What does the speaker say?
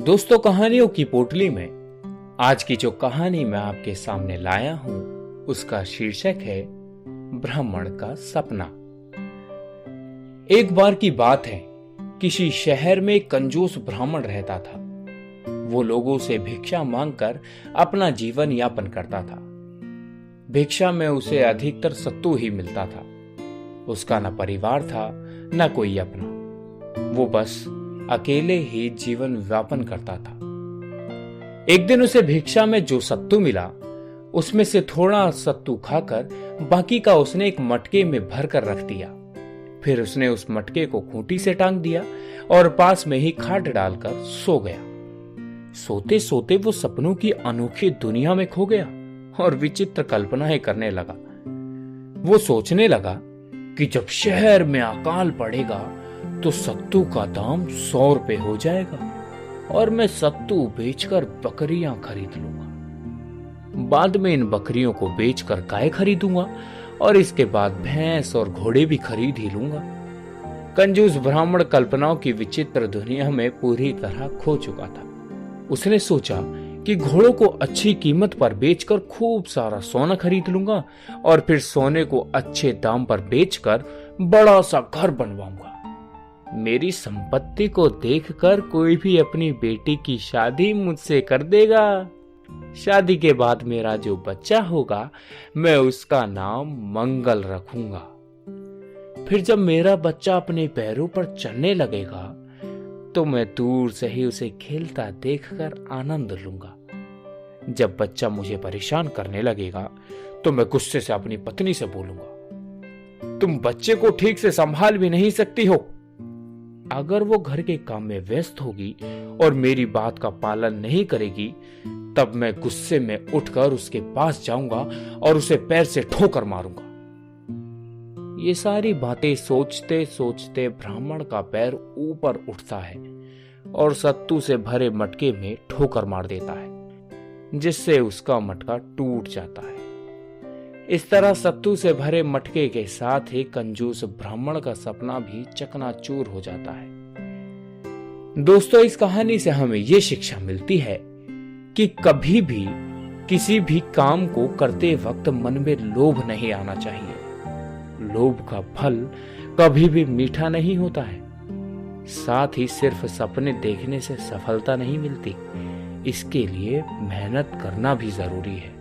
दोस्तों, कहानियों की पोटली में आज की जो कहानी मैं आपके सामने लाया हूं उसका शीर्षक है ब्राह्मण का सपना। एक बार की बात है, किसी शहर में एक कंजूस ब्राह्मण रहता था। वो लोगों से भिक्षा मांगकर अपना जीवन यापन करता था। भिक्षा में उसे अधिकतर सत्तू ही मिलता था। उसका न परिवार था न कोई अपना। वो बस अकेले ही जीवन व्यापन करता था। एक दिन उसे भिक्षा में जो सत्तू मिला उसमें से थोड़ा सत्तू खाकर बाकी का उसने एक मटके में भर कर रख दिया। फिर उसने उस मटके को खूंटी से टांग दिया और पास में ही खाट डालकर सो गया। सोते सोते वो सपनों की अनोखी दुनिया में खो गया और विचित्र कल्पनाएं करने लगा। वो सोचने लगा कि जब शहर में अकाल पड़ेगा तो सत्तू का दाम 100 रुपए हो जाएगा और मैं सत्तू बेचकर बकरियां खरीद लूंगा। बाद में इन बकरियों को बेचकर गाय खरीदूंगा और इसके बाद भैंस और घोड़े भी खरीद ही लूंगा। कंजूस ब्राह्मण कल्पनाओं की विचित्र दुनिया में पूरी तरह खो चुका था। उसने सोचा कि घोड़ों को अच्छी कीमत पर बेचकर खूब सारा सोना खरीद लूंगा और फिर सोने को अच्छे दाम पर बेचकर बड़ा सा घर बनवाऊंगा। मेरी संपत्ति को देखकर कोई भी अपनी बेटी की शादी मुझसे कर देगा। शादी के बाद मेरा जो बच्चा होगा मैं उसका नाम मंगल रखूंगा। फिर जब मेरा बच्चा अपने पैरों पर चलने लगेगा तो मैं दूर से ही उसे खेलता देखकर आनंद लूंगा। जब बच्चा मुझे परेशान करने लगेगा तो मैं गुस्से से अपनी पत्नी से बोलूंगा, तुम बच्चे को ठीक से संभाल भी नहीं सकती हो। अगर वो घर के काम में व्यस्त होगी और मेरी बात का पालन नहीं करेगी तब मैं गुस्से में उठकर उसके पास जाऊंगा और उसे पैर से ठोकर मारूंगा। ये सारी बातें सोचते सोचते ब्राह्मण का पैर ऊपर उठता है और सत्तू से भरे मटके में ठोकर मार देता है, जिससे उसका मटका टूट जाता है। इस तरह सत्तू से भरे मटके के साथ ही कंजूस ब्राह्मण का सपना भी चकनाचूर हो जाता है। दोस्तों, इस कहानी से हमें ये शिक्षा मिलती है कि कभी भी किसी भी काम को करते वक्त मन में लोभ नहीं आना चाहिए। लोभ का फल कभी भी मीठा नहीं होता है। साथ ही सिर्फ सपने देखने से सफलता नहीं मिलती, इसके लिए मेहनत करना भी जरूरी है।